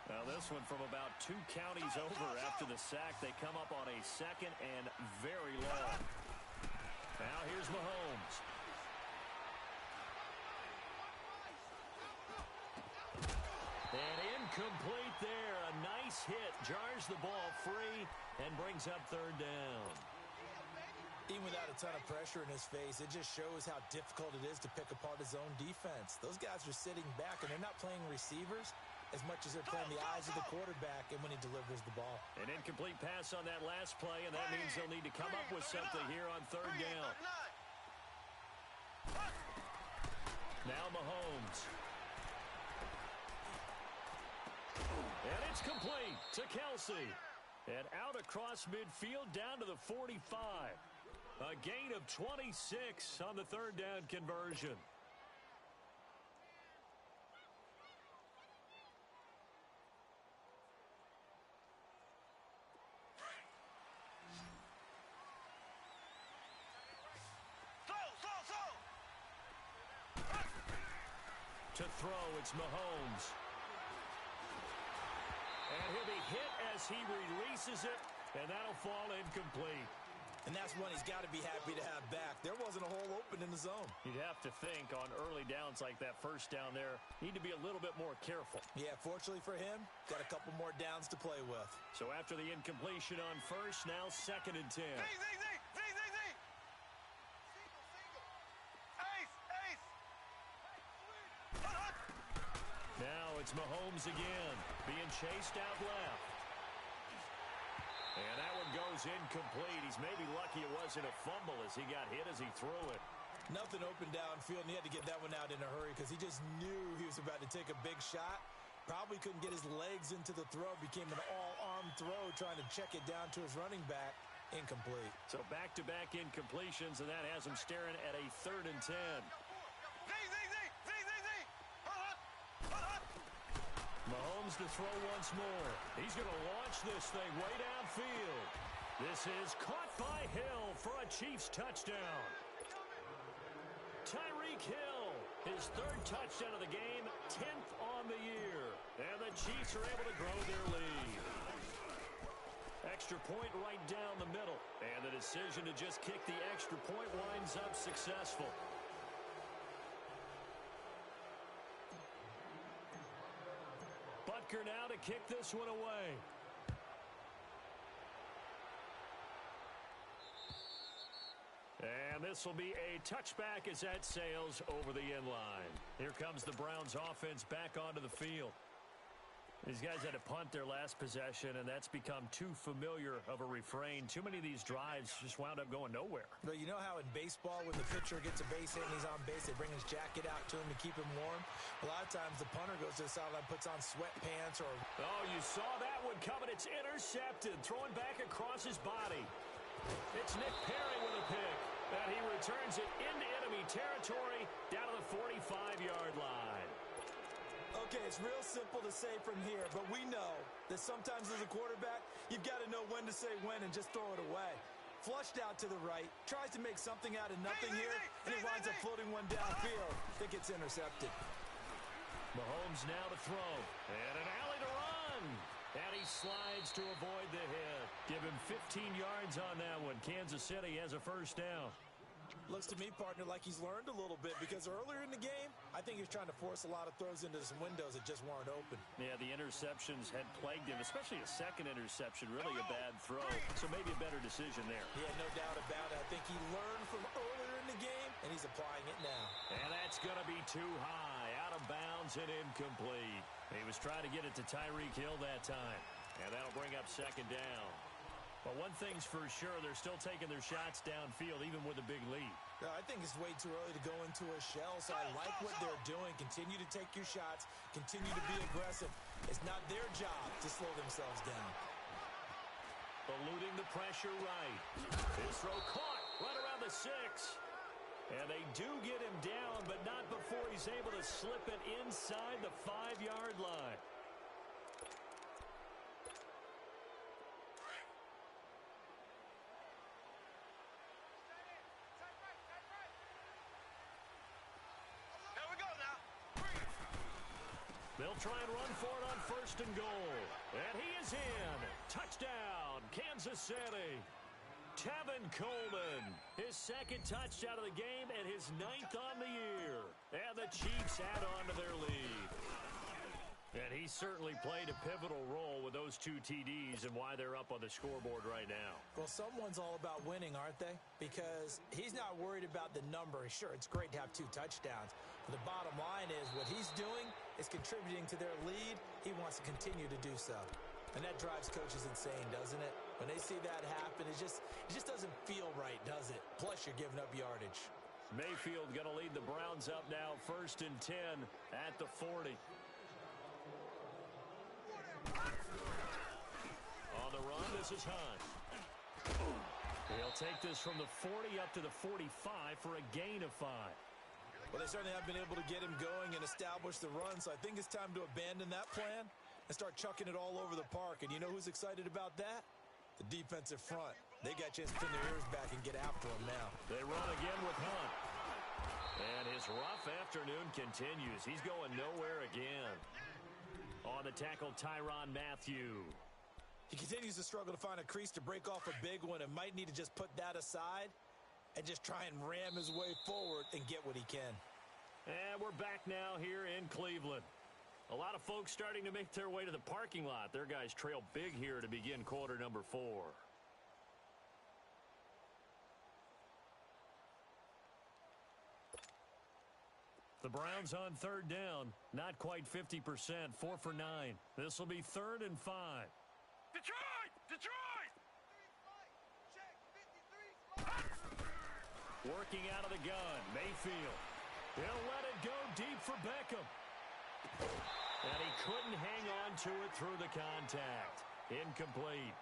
Now this one from about 2 counties over after the sack. They come up on a 2nd and very long. Now here's Mahomes. And incomplete there. A nice hit. Jars the ball free and brings up third down. Even without a ton of pressure in his face, it just shows how difficult it is to pick apart his own defense. Those guys are sitting back, and they're not playing receivers as much as they're playing the eyes of the quarterback and when he delivers the ball. An incomplete pass on that last play, and that means they'll need to come up with something here on third down. Now Mahomes. And it's complete to Kelsey. And out across midfield down to the 45. A gain of 26 on the third down conversion. To throw, it's Mahomes. And he'll be hit as he releases it, and that'll fall incomplete. And that's one he's got to be happy to have back. There wasn't a hole open in the zone. You'd have to think on early downs like that first down there, need to be a little bit more careful. Yeah, fortunately for him, got a couple more downs to play with. So after the incompletion on first, now 2nd and 10. Now it's Mahomes again, being chased out left. And that one goes incomplete. He's maybe lucky it wasn't a fumble as he got hit as he threw it. Nothing open downfield, and he had to get that one out in a hurry because he just knew he was about to take a big shot. Probably couldn't get his legs into the throw. Became an all-arm throw trying to check it down to his running back. Incomplete. So back-to-back incompletions, and that has him staring at a 3rd and 10. Mahomes to throw once more. He's going to launch this thing way downfield. This is caught by Hill for a Chiefs touchdown. Tyreek Hill, his 3rd touchdown of the game, 10th on the year. And the Chiefs are able to grow their lead. Extra point right down the middle. And the decision to just kick the extra point winds up successful. Butker now to kick this one away. And this will be a touchback as that sails over the end line. Here comes the Browns offense back onto the field. These guys had to punt their last possession, and that's become too familiar of a refrain. Too many of these drives just wound up going nowhere. But you know how in baseball, when the pitcher gets a base hit and he's on base, they bring his jacket out to him to keep him warm? A lot of times the punter goes to the sideline, puts on sweatpants or... Oh, you saw that one coming. It's intercepted, throwing back across his body. It's Nick Perry with a pick. And he returns it into enemy territory down to the 45-yard line. Okay, it's real simple to say from here, but we know that sometimes as a quarterback, you've got to know when to say when and just throw it away. Flushed out to the right, tries to make something out of nothing here, and he winds up floating one downfield that gets intercepted. Mahomes now to throw, and an alley to run. And he slides to avoid the hit. Give him 15 yards on that one. Kansas City has a first down. Looks to me, partner, like he's learned a little bit because earlier in the game, I think he was trying to force a lot of throws into some windows that just weren't open. Yeah, the interceptions had plagued him, especially a second interception, really a bad throw. So maybe a better decision there. Yeah, no doubt about it. I think he learned from earlier in the game, and he's applying it now. And that's going to be too high, out of bounds and incomplete. He was trying to get it to Tyreek Hill that time. And that'll bring up second down. But one thing's for sure, they're still taking their shots downfield, even with a big lead. I think it's way too early to go into a shell, so I like what they're doing. Continue to take your shots. Continue to be aggressive. It's not their job to slow themselves down. Eluding the pressure right. His throw caught right around the 6. And they do get him down, but not before he's able to slip it inside the 5-yard line. They'll try and run for it on 1st and goal. And he is in. Touchdown, Kansas City. Tevin Coleman, his 2nd touchdown of the game and his 9th on the year. And the Chiefs add on to their lead. And he certainly played a pivotal role with those 2 TDs and why they're up on the scoreboard right now. Well, someone's all about winning, aren't they? Because he's not worried about the number. Sure, it's great to have 2 touchdowns. But the bottom line is what he's doing is contributing to their lead. He wants to continue to do so. And that drives coaches insane, doesn't it? When they see that happen, it just doesn't feel right, does it? Plus, you're giving up yardage. Mayfield going to lead the Browns up now, 1st and 10 at the 40. On the run, this is Hunt. He'll take this from the 40 up to the 45 for a gain of 5. Well, they certainly have been able to get him going and establish the run, so I think it's time to abandon that plan and start chucking it all over the park. And you know who's excited about that? The defensive front. They got a chance to pin their ears back and get after him now. They run again with Hunt. And his rough afternoon continues. He's going nowhere again. On the tackle, Tyrann Mathieu. He continues to struggle to find a crease to break off a big one and might need to just put that aside and just try and ram his way forward and get what he can. And we're back now here in Cleveland. A lot of folks starting to make their way to the parking lot. Their guys trail big here to begin quarter number 4. The Browns on 3rd down. Not quite 50%. 4 for 9. This will be 3rd and 5. Detroit! Detroit! Working out of the gun. Mayfield. He'll let it go deep for Beckham. And he couldn't hang on to it through the contact. Incomplete.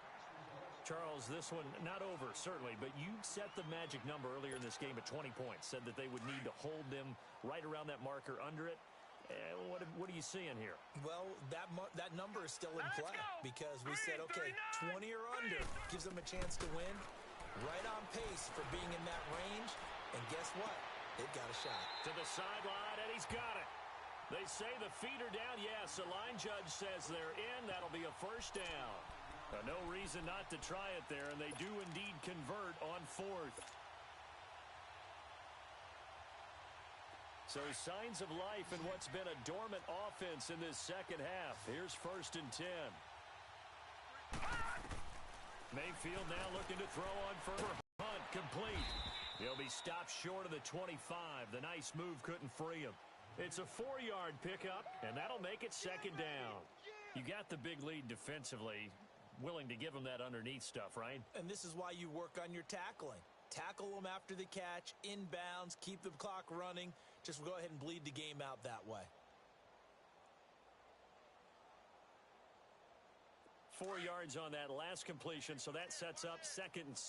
Charles, this one not over, certainly, but you set the magic number earlier in this game at 20 points. Said that they would need to hold them right around that marker under it. What are you seeing here? Well, that number is still in play because we said, okay, 20 or under gives them a chance to win. Right on pace for being in that range. And guess what? They've got a shot. To the sideline, and he's got it. They say the feet are down. Yes, the line judge says they're in. That'll be a 1st down. No reason not to try it there, and they do indeed convert on 4th. So signs of life in what's been a dormant offense in this second half. Here's 1st and 10. Mayfield now looking to throw on for Hunt, complete. He'll be stopped short of the 25. The nice move couldn't free him. It's a 4-yard pickup, and that'll make it 2nd down. You got the big lead defensively. Willing to give him that underneath stuff, right? And this is why you work on your tackling. Tackle them after the catch, inbounds, keep the clock running. Just go ahead and bleed the game out that way. 4 yards on that last completion, so that sets up 2nd and 6.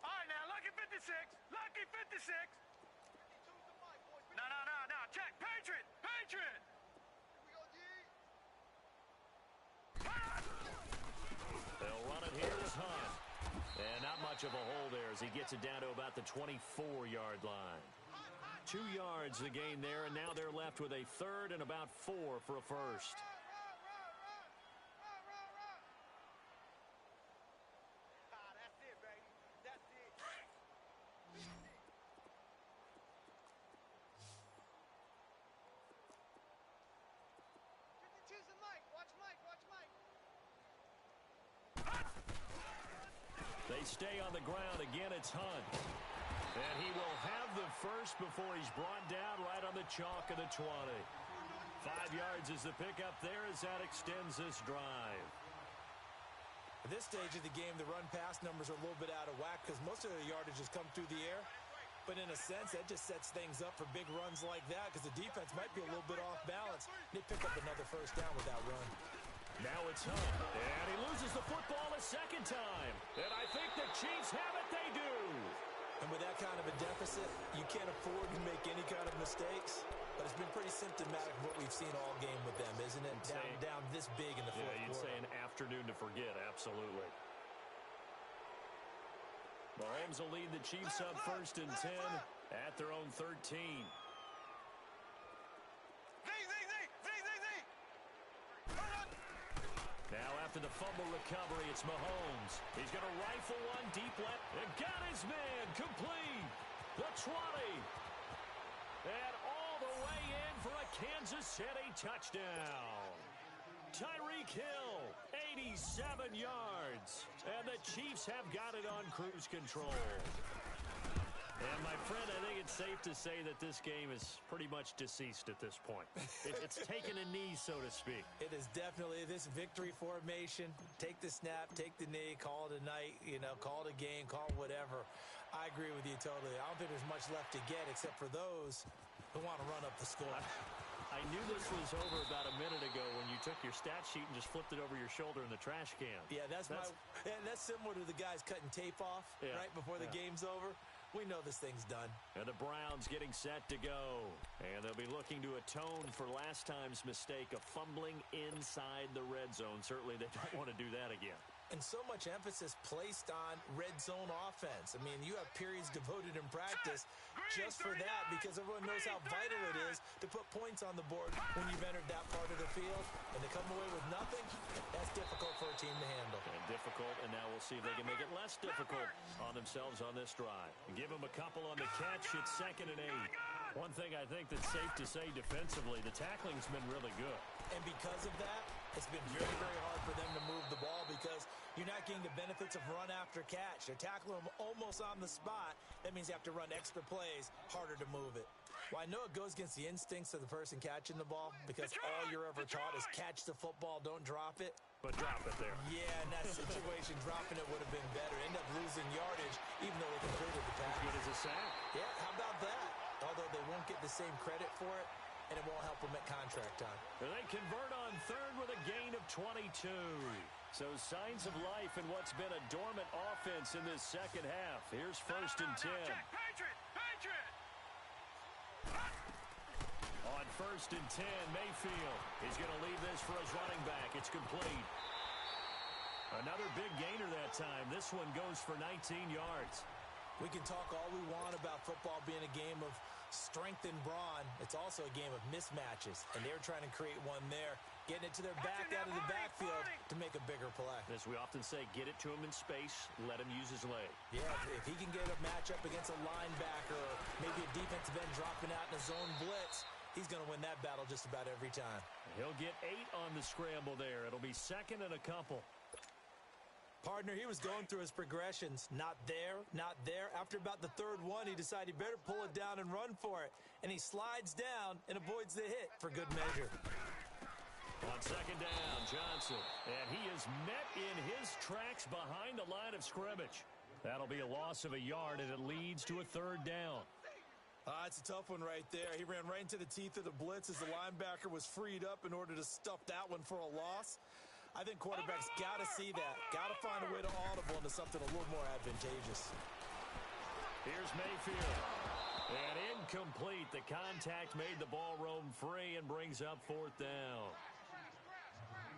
All right, now, lucky 56. Lucky 56. No. Check. Patriot. Patriot. They'll run it here as Hunt. And not much of a hole there as he gets it down to about the 24-yard line. 2 yards the gain there, and now they're left with a 3rd and about 4 for a 1st. That's it, baby. That's it. They stay on the ground. Again, it's Hunt. And he will have the 1st before he's brought down right on the chalk of the 20. 5 yards is the pickup there as that extends this drive. At this stage of the game, the run-pass numbers are a little bit out of whack because most of the yardage has come through the air. But in a sense, that just sets things up for big runs like that because the defense might be a little bit off balance. They pick up another 1st down with that run. Now it's Hunt, and he loses the football a 2nd time. And I think the Chiefs have it. They do. And with that kind of a deficit, you can't afford to make any kind of mistakes. But it's been pretty symptomatic of what we've seen all game with them, isn't it? Down this big in the fourth quarter. You'd say an afternoon to forget, absolutely. Mahomes will lead the Chiefs up 1st and 10 at their own 13. Now after the fumble recovery, it's Mahomes. He's going to rifle one deep left and got his man complete. The 20. And all the way in for a Kansas City touchdown. Tyreek Hill, 87 yards. And the Chiefs have got it on cruise control. And, my friend, I think it's safe to say that this game is pretty much deceased at this point. It's taken a knee, so to speak. It is definitely this victory formation. Take the snap, take the knee, call it a night, call it a game, call it whatever. I agree with you totally. I don't think there's much left to get except for those who want to run up the score. I knew this was over about a minute ago when you took your stat sheet and just flipped it over your shoulder in the trash can. Yeah, that's similar to the guys cutting tape off right before the game's over. We know this thing's done. And the Browns getting set to go. And they'll be looking to atone for last time's mistake of fumbling inside the red zone. Certainly they don't want to do that again. And so much emphasis placed on red zone offense. I mean, you have periods devoted in practice just for that because everyone knows how vital it is to put points on the board when you've entered that part of the field. And to come away with nothing, that's difficult for a team to handle. And difficult, and now we'll see if they can make it less difficult on themselves on this drive. Give them a couple on the catch. It's 2nd and 8. One thing I think that's safe to say defensively, the tackling's been really good. And because of that, it's been very, very hard for them to move the ball because you're not getting the benefits of run after catch. They're tackling them almost on the spot. That means you have to run extra plays, harder to move it. Well, I know it goes against the instincts of the person catching the ball because all you're ever taught is catch the football, don't drop it. But drop it there. Yeah, in that situation, dropping it would have been better. End up losing yardage, even though they completed the pass. As good as a sack. Yeah, how about that? Although they won't get the same credit for it, and it won't help them at contract time. And they convert on 3rd with a gain of 22. So signs of life in what's been a dormant offense in this second half. Here's 1st and 10. Patriot! On 1st and 10, Mayfield is going to leave this for his running back. It's complete. Another big gainer that time. This one goes for 19 yards. We can talk all we want about football being a game of strength and brawn. It's also a game of mismatches, and they're trying to create one there, getting it to their back out of the backfield to make a bigger play. As we often say, get it to him in space, let him use his leg. Yeah, if he can get a matchup against a linebacker or maybe a defensive end dropping out in a zone blitz, he's going to win that battle just about every time. He'll get 8 on the scramble there. It'll be 2nd and a couple. Partner, he was going through his progressions. Not there, not there. After about the 3rd one, he decided he better pull it down and run for it. And he slides down and avoids the hit for good measure. On 2nd down, Johnson. And he is met in his tracks behind the line of scrimmage. That'll be a loss of a yard, and it leads to a 3rd down. It's a tough one right there. He ran right into the teeth of the blitz as the linebacker was freed up in order to stuff that one for a loss. I think quarterbacks got to see that. Got to find a way to audible into something a little more advantageous. Here's Mayfield. And incomplete. The contact made the ball roam free and brings up 4th down.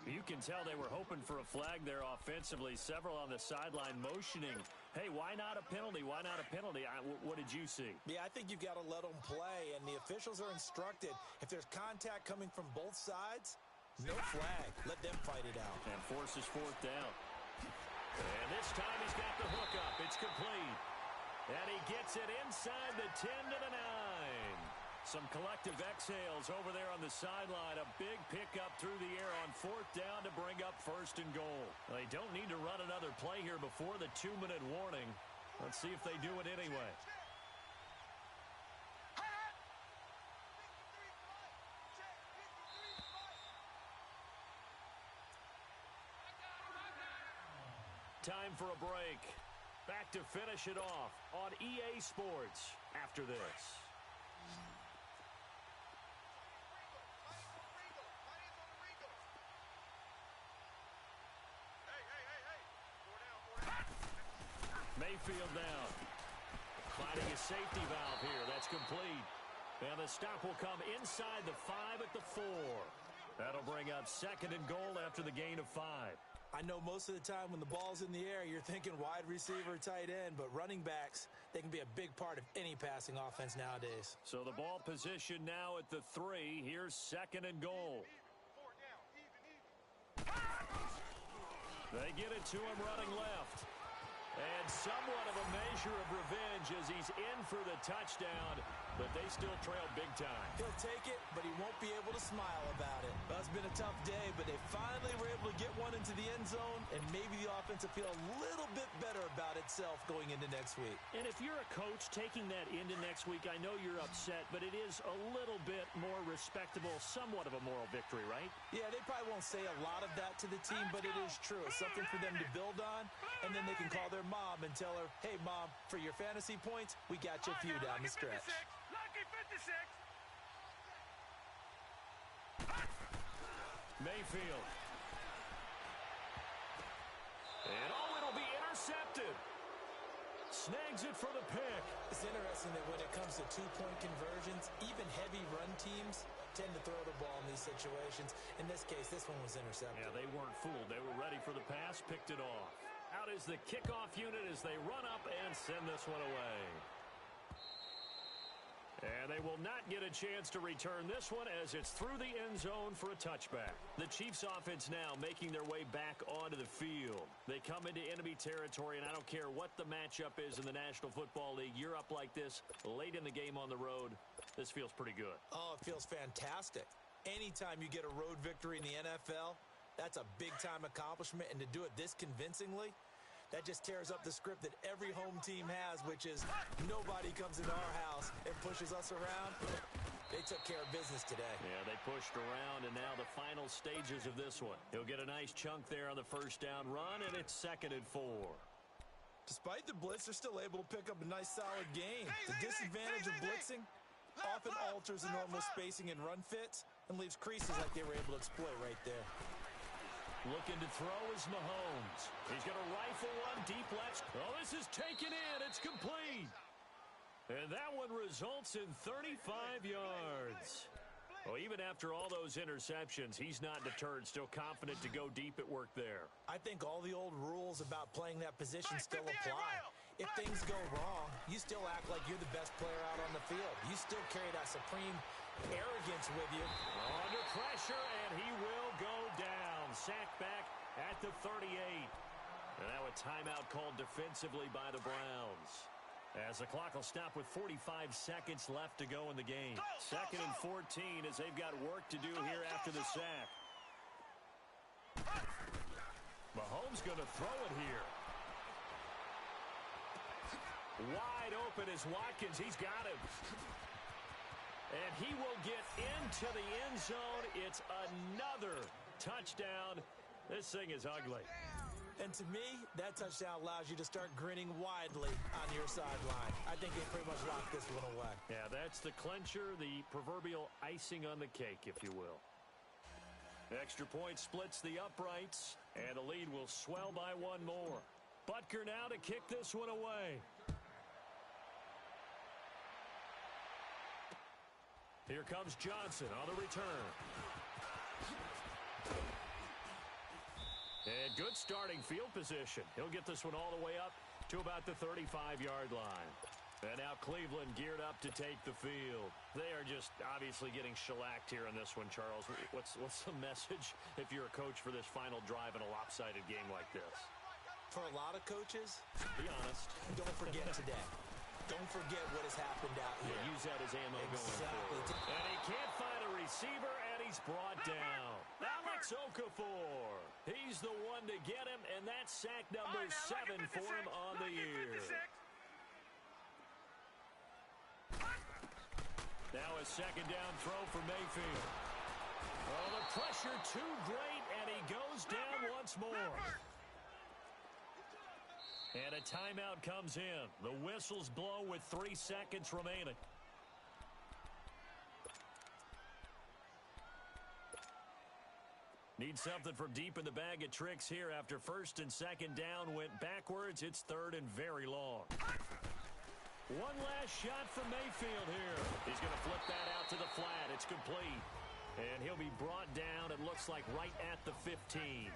You can tell they were hoping for a flag there offensively. Several on the sideline motioning. Hey, why not a penalty? Why not a penalty? What did you see? Yeah, I think you've got to let them play, and the officials are instructed. If there's contact coming from both sides, no flag. Let them fight it out. And forces 4th down. And this time he's got the hook up. It's complete. And he gets it inside the 10 to the 9. Some collective exhales over there on the sideline. A big pickup through the air on 4th down to bring up 1st and goal. They don't need to run another play here before the 2-minute warning. Let's see if they do it anyway. Time for a break. Back to finish it off on EA Sports after this. Mayfield down. Finding a safety valve here. That's complete. And the stop will come inside the 5 at the 4. That'll bring up 2nd and goal after the gain of 5. I know most of the time when the ball's in the air, you're thinking wide receiver, tight end, but running backs, they can be a big part of any passing offense nowadays. So the ball position now at the 3. Here's 2nd and goal. They get it to him running left. And somewhat of a measure of revenge as he's in for the touchdown. but they still trail big time. He'll take it, but he won't be able to smile about it. Well, it's been a tough day, but they finally were able to get one into the end zone, and maybe the offense will feel a little bit better about itself going into next week. And if you're a coach taking that into next week, I know you're upset, but it is a little bit more respectable, somewhat of a moral victory, right? Yeah, they probably won't say a lot of that to the team, but it is true. It's something for them to build on, and then they can call their mom and tell her, hey, Mom, for your fantasy points, we got you a few down the stretch. Lucky 56. Mayfield. And it'll be intercepted. Snags it for the pick. It's interesting that when it comes to two-point conversions, even heavy run teams tend to throw the ball in these situations. In this case, this one was intercepted. Yeah, they weren't fooled. They were ready for the pass, picked it off. Out is the kickoff unit as they run up and send this one away. And they will not get a chance to return this one as it's through the end zone for a touchback. The Chiefs offense now making their way back onto the field. They come into enemy territory, and I don't care what the matchup is in the National Football League. You're up like this late in the game on the road. This feels pretty good. Oh, it feels fantastic. Anytime you get a road victory in the NFL, that's a big-time accomplishment, and to do it this convincingly, that just tears up the script that every home team has, which is nobody comes into our house and pushes us around. They took care of business today. Yeah, they pushed around, and now the final stages of this one. He'll get a nice chunk there on the first down run, and it's 2nd and 4. Despite the blitz, they're still able to pick up a nice, solid gain. The disadvantage of blitzing often alters the normal spacing and run fits and leaves creases like they were able to exploit right there. Looking to throw is Mahomes. He's going to rifle one deep left. Oh, this is taken in. It's complete. And that one results in 35 yards. Well, even after all those interceptions, he's not deterred, still confident to go deep at work there. I think all the old rules about playing that position still apply. If things go wrong, you still act like you're the best player out on the field. You still carry that supreme arrogance with you. Under pressure, and he will go down. Sacked back at the 38. And now a timeout called defensively by the Browns. As the clock will stop with 45 seconds left to go in the game. 2nd and 14 as they've got work to do here after the sack. Mahomes going to throw it here. Wide open is Watkins. He's got him. And he will get into the end zone. It's another touchdown. This thing is ugly. And to me, that touchdown allows you to start grinning widely on your sideline. I think they pretty much locked this one away. Yeah, that's the clincher, the proverbial icing on the cake, if you will. Extra point splits the uprights, and the lead will swell by one more. Butker now to kick this one away. Here comes Johnson on the return. And good starting field position. He'll get this one all the way up to about the 35-yard line. And now Cleveland geared up to take the field. They are just obviously getting shellacked here in this one, Charles. What's the message if you're a coach for this final drive in a lopsided game like this? For a lot of coaches, be honest, don't forget today. Don't forget what has happened out here. Yeah, use that as ammo going forward. And he can't find a receiver, and he's brought down. Alex Okafor. He's the one to get him, and that's sack number 7 for him on the year. Now a 2nd down throw for Mayfield. Oh, the pressure too great, and he goes down once more. And a timeout comes in. The whistles blow with 3 seconds remaining. Need something from deep in the bag of tricks here after 1st and 2nd down went backwards. It's 3rd and very long. One last shot for Mayfield here. He's going to flip that out to the flat. It's complete. And he'll be brought down, it looks like, right at the 15.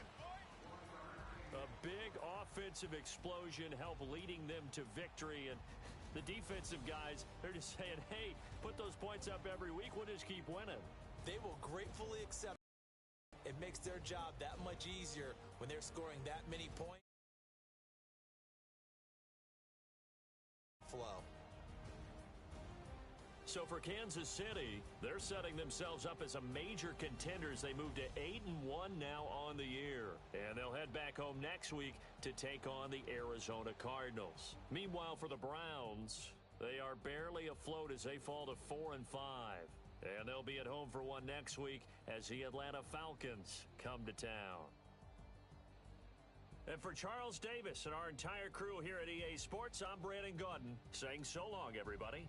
A big offensive explosion helped leading them to victory. And the defensive guys, they're just saying, hey, put those points up every week. We'll just keep winning. They will gratefully accept. It makes their job that much easier when they're scoring that many points. Flow. So for Kansas City, they're setting themselves up as a major contender as they move to 8-1 now on the year. And they'll head back home next week to take on the Arizona Cardinals. Meanwhile, for the Browns, they are barely afloat as they fall to 4-5. And they'll be at home for one next week as the Atlanta Falcons come to town. And for Charles Davis and our entire crew here at EA Sports, I'm Brandon Gaudin saying so long, everybody.